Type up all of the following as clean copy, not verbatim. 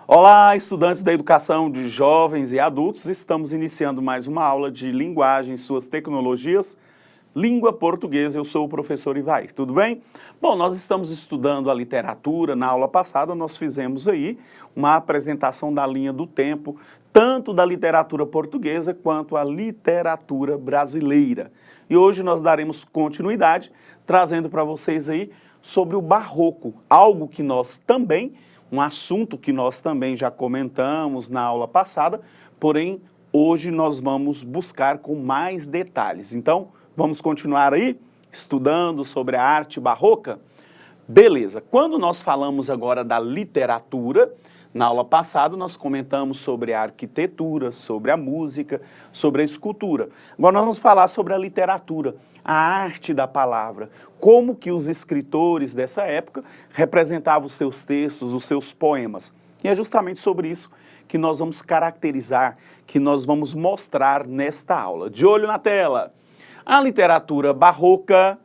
Olá, estudantes da educação de jovens e adultos. Estamos iniciando mais uma aula de linguagem e suas tecnologias, língua portuguesa. Eu sou o professor Ivair, tudo bem? Bom, nós estamos estudando a literatura. Na aula passada nós fizemos aí uma apresentação da linha do tempo, tanto da literatura portuguesa quanto a literatura brasileira. E hoje nós daremos continuidade, trazendo para vocês aí sobre o barroco, algo que nós também um assunto que nós também já comentamos na aula passada, porém, hoje nós vamos buscar com mais detalhes. Então, vamos continuar aí estudando sobre a arte barroca? Beleza, quando nós falamos agora da literatura, na aula passada nós comentamos sobre a arquitetura, sobre a música, sobre a escultura. Agora nós vamos falar sobre a literatura, a arte da palavra, como que os escritores dessa época representavam os seus textos, os seus poemas. E é justamente sobre isso que nós vamos caracterizar, que nós vamos mostrar nesta aula. De olho na tela. A literatura barroca,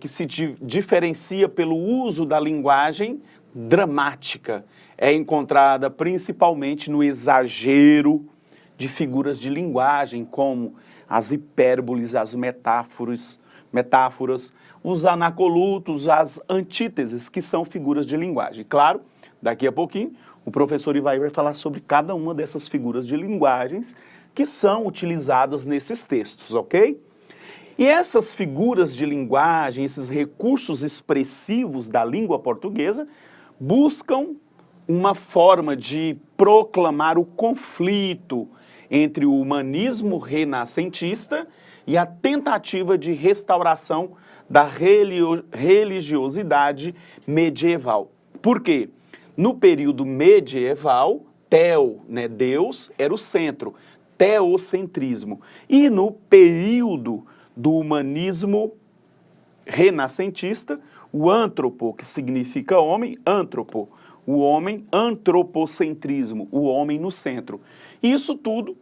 que se diferencia pelo uso da linguagem dramática, é encontrada principalmente no exagero de figuras de linguagem, como as hipérboles, as metáforas, os anacolutos, as antíteses, que são figuras de linguagem. Claro, daqui a pouquinho, o professor Ivair vai falar sobre cada uma dessas figuras de linguagens que são utilizadas nesses textos, ok? E essas figuras de linguagem, esses recursos expressivos da língua portuguesa, buscam uma forma de proclamar o conflito entre o humanismo renascentista e a tentativa de restauração da religiosidade medieval. Por quê? No período medieval, Deus, era o centro, teocentrismo. E no período do humanismo renascentista, o antropo, que significa homem, antropo, o homem, antropocentrismo, o homem no centro. Isso tudo,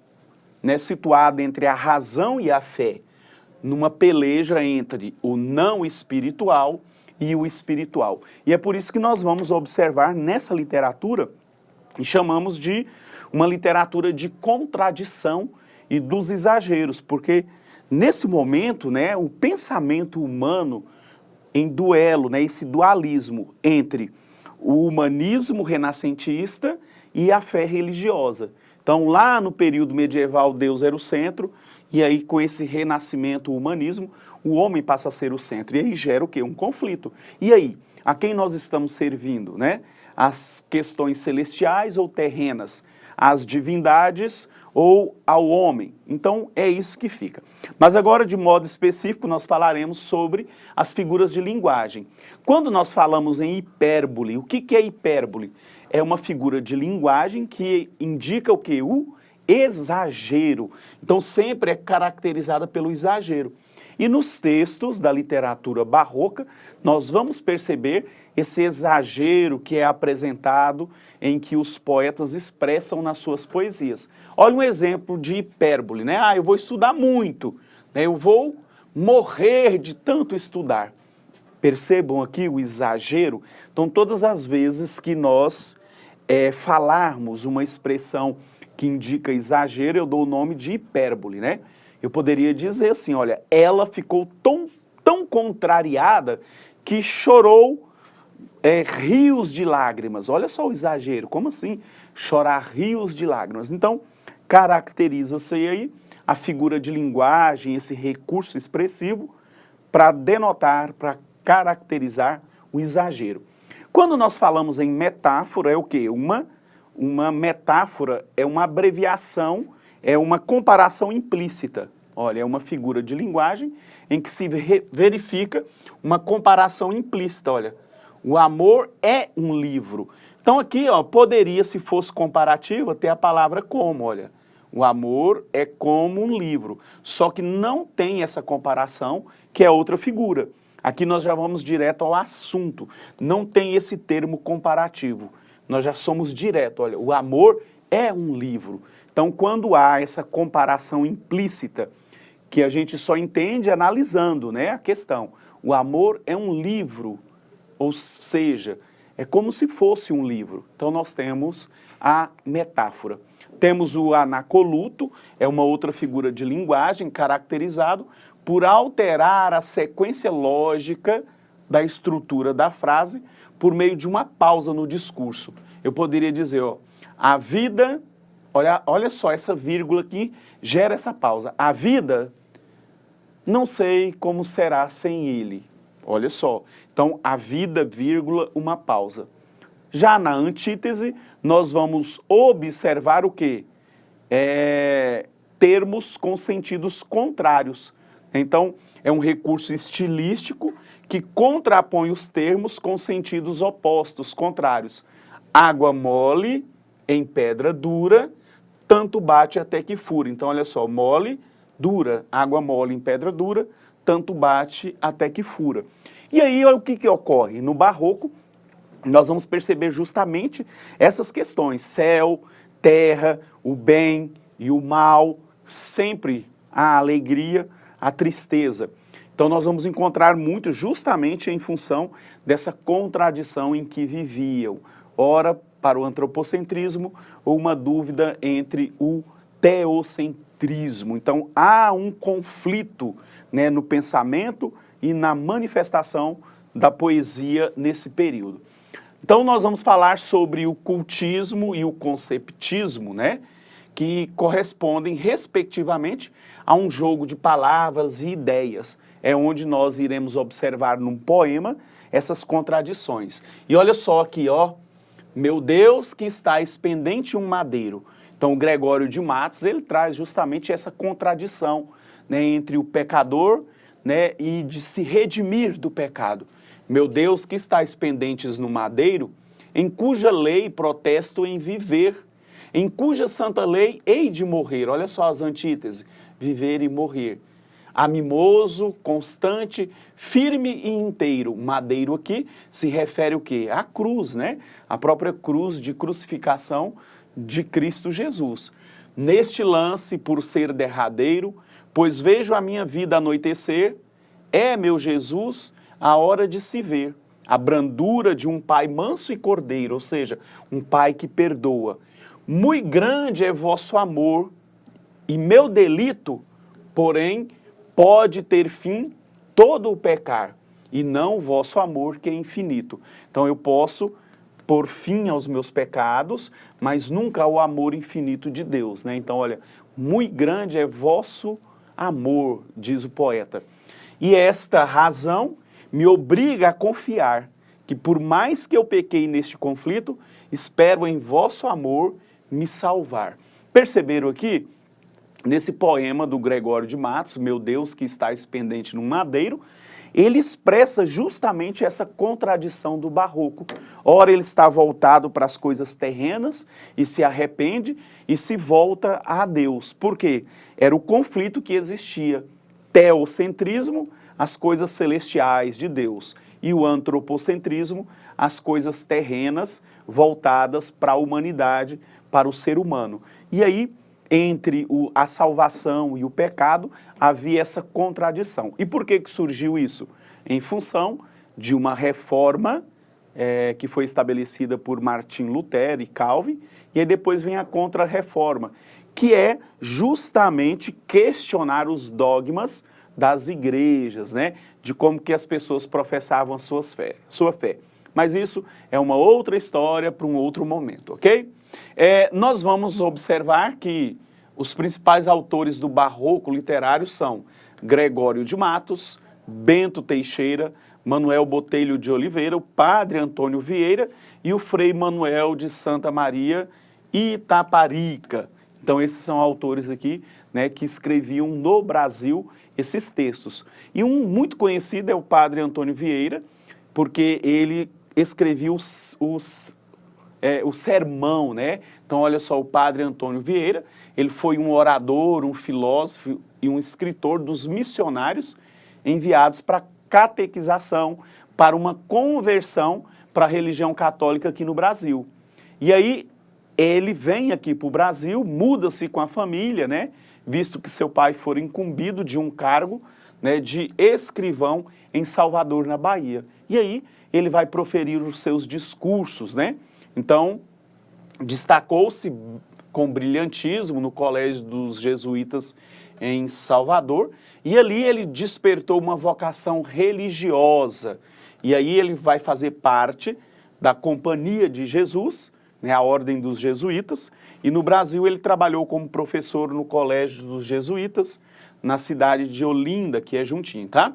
situado entre a razão e a fé, numa peleja entre o não espiritual e o espiritual. E é por isso que nós vamos observar nessa literatura, e chamamos de uma literatura de contradição e dos exageros, porque nesse momento, o pensamento humano em duelo, esse dualismo entre o humanismo renascentista e a fé religiosa. Então, lá no período medieval, Deus era o centro, e aí com esse renascimento, o humanismo, o homem passa a ser o centro. E aí gera o quê? Um conflito. E aí, a quem nós estamos servindo, As questões celestiais ou terrenas? As divindades ou ao homem? Então, é isso que fica. Mas agora, de modo específico, nós falaremos sobre as figuras de linguagem. Quando nós falamos em hipérbole, o que é hipérbole? É uma figura de linguagem que indica o quê? O exagero. Então, sempre é caracterizada pelo exagero. E nos textos da literatura barroca, nós vamos perceber esse exagero que é apresentado em que os poetas expressam nas suas poesias. Olha um exemplo de hipérbole, eu vou estudar muito, eu vou morrer de tanto estudar. Percebam aqui o exagero? Então, todas as vezes que nós falarmos uma expressão que indica exagero, eu dou o nome de hipérbole, Eu poderia dizer assim, olha, ela ficou tão contrariada que chorou rios de lágrimas. Olha só o exagero, como assim? Chorar rios de lágrimas. Então, caracteriza-se aí a figura de linguagem, esse recurso expressivo, para denotar, para caracterizar o exagero. Quando nós falamos em metáfora, é o quê? Uma metáfora é uma abreviação, é uma comparação implícita. Olha, é uma figura de linguagem em que se verifica uma comparação implícita. Olha, o amor é um livro. Então aqui, poderia, se fosse comparativo, ter a palavra como, olha. O amor é como um livro. Só que não tem essa comparação, que é outra figura. Aqui nós já vamos direto ao assunto. Não tem esse termo comparativo. Nós já somos direto, olha, o amor é um livro. Então, quando há essa comparação implícita, que a gente só entende analisando, a questão. O amor é um livro, ou seja, é como se fosse um livro. Então nós temos a metáfora. Temos o anacoluto, é uma outra figura de linguagem caracterizado por alterar a sequência lógica da estrutura da frase por meio de uma pausa no discurso. Eu poderia dizer, ó, a vida, olha só essa vírgula que gera essa pausa. A vida, não sei como será sem ele. Olha só. Então, a vida, vírgula, uma pausa. Já na antítese, nós vamos observar o quê? Termos com sentidos contrários. Então, é um recurso estilístico que contrapõe os termos com sentidos opostos, contrários. Água mole em pedra dura, tanto bate até que fura. Então, olha só, mole, dura. Água mole em pedra dura, tanto bate até que fura. E aí, olha o que ocorre? No Barroco, nós vamos perceber justamente essas questões. Céu, terra, o bem e o mal, sempre a alegria, a tristeza. Então nós vamos encontrar muito justamente em função dessa contradição em que viviam. Ora para o antropocentrismo ou uma dúvida entre o teocentrismo. Então há um conflito, né, no pensamento e na manifestação da poesia nesse período. Então nós vamos falar sobre o cultismo e o conceptismo, né, que correspondem respectivamente a um jogo de palavras e ideias. É onde nós iremos observar num poema essas contradições. E olha só aqui, ó, meu Deus que estáis pendente um madeiro. Então o Gregório de Matos, ele traz justamente essa contradição, né, entre o pecador, né, e de se redimir do pecado. Meu Deus que estáis pendentes no madeiro, em cuja lei protesto em viver, em cuja santa lei hei de morrer. Olha só as antíteses, viver e morrer. Amimoso, constante, firme e inteiro. Madeiro aqui se refere o quê? À cruz, né? A própria cruz de crucificação de Cristo Jesus. Neste lance, por ser derradeiro, pois vejo a minha vida anoitecer, é, meu Jesus, a hora de se ver. A brandura de um pai manso e cordeiro, ou seja, um pai que perdoa. Muito grande é vosso amor, e meu delito, porém, pode ter fim todo o pecar, e não o vosso amor que é infinito. Então eu posso pôr fim aos meus pecados, mas nunca ao amor infinito de Deus, né? Então, olha, muito grande é vosso amor, diz o poeta. E esta razão me obriga a confiar que por mais que eu pequei neste conflito, espero em vosso amor me salvar. Perceberam aqui? Nesse poema do Gregório de Matos, Meu Deus que estáis pendente num madeiro, ele expressa justamente essa contradição do barroco. Ora ele está voltado para as coisas terrenas e se arrepende e se volta a Deus. Por quê? Era o conflito que existia. Teocentrismo, as coisas celestiais de Deus, e o antropocentrismo, as coisas terrenas voltadas para a humanidade, para o ser humano. E aí, entre a salvação e o pecado, havia essa contradição. E por que surgiu isso? Em função de uma reforma que foi estabelecida por Martim Lutero e Calvin, e aí depois vem a Contra-Reforma, que é justamente questionar os dogmas das igrejas, né? De como que as pessoas professavam sua fé. Mas isso é uma outra história para um outro momento, ok? Nós vamos observar que os principais autores do barroco literário são Gregório de Matos, Bento Teixeira, Manuel Botelho de Oliveira, o Padre Antônio Vieira e o Frei Manuel de Santa Maria Itaparica. Então esses são autores aqui, né, que escreviam no Brasil esses textos. E um muito conhecido é o Padre Antônio Vieira, porque ele escreveu o sermão, né? Então, olha só, o Padre Antônio Vieira, ele foi um orador, um filósofo e um escritor dos missionários enviados para catequização, para uma conversão para a religião católica aqui no Brasil. E aí, ele vem aqui para o Brasil, muda-se com a família, né? Visto que seu pai foi incumbido de um cargo, né, de escrivão em Salvador, na Bahia. E aí, ele vai proferir os seus discursos, né? Então, destacou-se com brilhantismo no Colégio dos Jesuítas em Salvador, e ali ele despertou uma vocação religiosa. E aí ele vai fazer parte da Companhia de Jesus, né, a Ordem dos Jesuítas, e no Brasil ele trabalhou como professor no Colégio dos Jesuítas, na cidade de Olinda, que é juntinho, tá?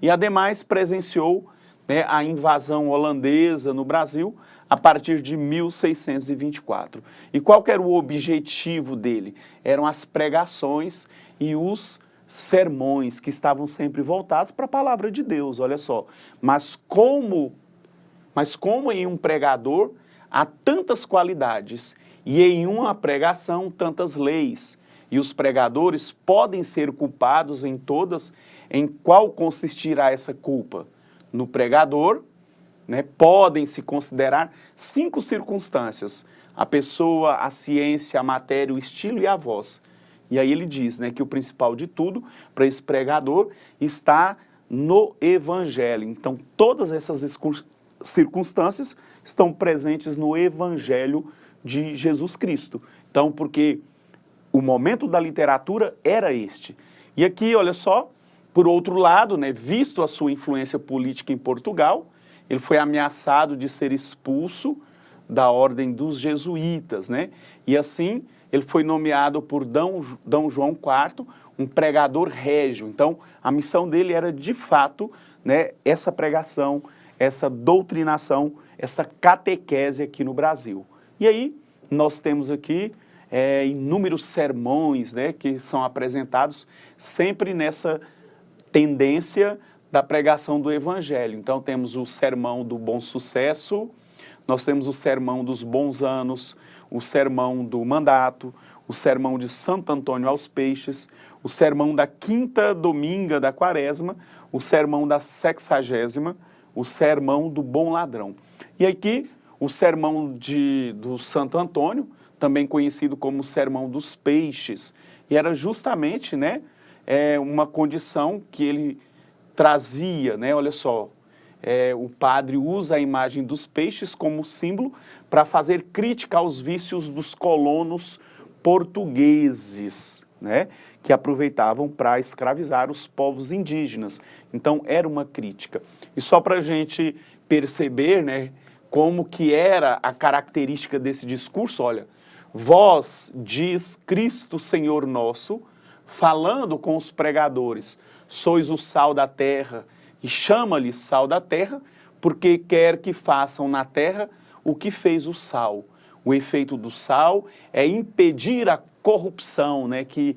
E ademais presenciou, né, a invasão holandesa no Brasil a partir de 1624. E qual que era o objetivo dele? Eram as pregações e os sermões que estavam sempre voltados para a palavra de Deus, olha só. Mas como em um pregador há tantas qualidades e em uma pregação tantas leis, e os pregadores podem ser culpados em todas, em qual consistirá essa culpa? No pregador, né, podem se considerar 5 circunstâncias: a pessoa, a ciência, a matéria, o estilo e a voz. E aí ele diz, né, que o principal de tudo para esse pregador está no Evangelho. Então todas essas circunstâncias estão presentes no Evangelho de Jesus Cristo. Então, porque o momento da literatura era este. E aqui, olha só, por outro lado, né, visto a sua influência política em Portugal, ele foi ameaçado de ser expulso da Ordem dos Jesuítas, né? E assim, ele foi nomeado por D. João IV, um pregador régio. Então, a missão dele era, de fato, né, essa pregação, essa doutrinação, essa catequese aqui no Brasil. E aí, nós temos aqui inúmeros sermões, né, que são apresentados sempre nessa tendência da pregação do Evangelho. Então, temos o sermão do bom sucesso, nós temos o sermão dos bons anos, o sermão do mandato, o sermão de Santo Antônio aos Peixes, o sermão da quinta dominga da quaresma, o sermão da 60ª, o sermão do bom ladrão. E aqui, o sermão do Santo Antônio, também conhecido como o sermão dos peixes, e era justamente, né, uma condição que ele trazia, né, olha só, o padre usa a imagem dos peixes como símbolo para fazer crítica aos vícios dos colonos portugueses, né, que aproveitavam para escravizar os povos indígenas. Então, era uma crítica. E só para a gente perceber, né, como que era a característica desse discurso, olha, vós, diz Cristo Senhor nosso, falando com os pregadores, sois o sal da terra, e chama-lhe sal da terra, porque quer que façam na terra o que fez o sal. O efeito do sal é impedir a corrupção, né, que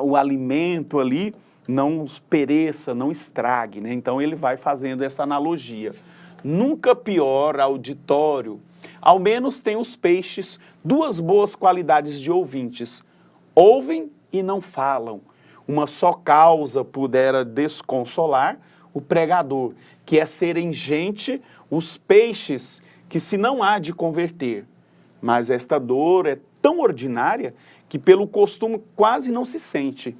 o alimento ali não pereça, não estrague, né? Então ele vai fazendo essa analogia. Nunca pior auditório. Ao menos tem os peixes 2 boas qualidades de ouvintes. Ouvem e não falam. Uma só causa pudera desconsolar o pregador, que é serem gente os peixes que se não há de converter. Mas esta dor é tão ordinária que pelo costume quase não se sente.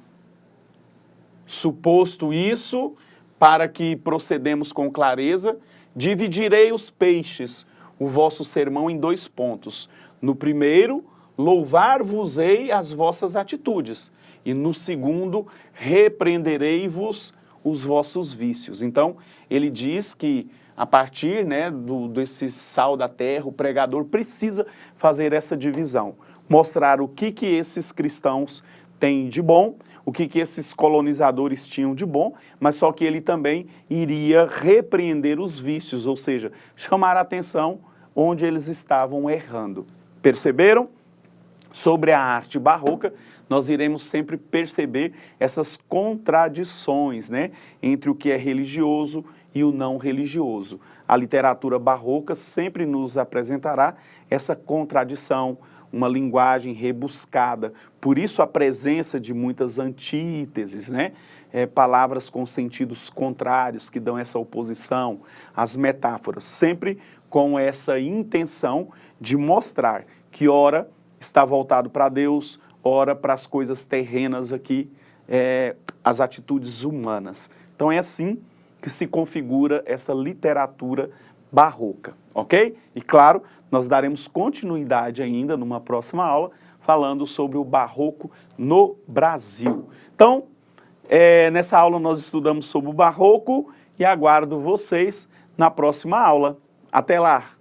Suposto isso, para que procedemos com clareza, dividirei os peixes, o vosso sermão, em 2 pontos. No primeiro, louvar-vos-ei as vossas atitudes, e no segundo, repreenderei-vos os vossos vícios. Então, ele diz que a partir, né, desse sal da terra, o pregador precisa fazer essa divisão, mostrar o que esses cristãos têm de bom, o que esses colonizadores tinham de bom, mas só que ele também iria repreender os vícios, ou seja, chamar a atenção onde eles estavam errando. Perceberam? Sobre a arte barroca, nós iremos sempre perceber essas contradições, né, entre o que é religioso e o não religioso. A literatura barroca sempre nos apresentará essa contradição, uma linguagem rebuscada. Por isso a presença de muitas antíteses, né? Palavras com sentidos contrários que dão essa oposição, as metáforas, sempre com essa intenção de mostrar que ora está voltado para Deus, ora para as coisas terrenas aqui, as atitudes humanas. Então é assim que se configura essa literatura barroca, ok? E claro, nós daremos continuidade ainda numa próxima aula falando sobre o barroco no Brasil. Então, nessa aula nós estudamos sobre o barroco e aguardo vocês na próxima aula. Até lá!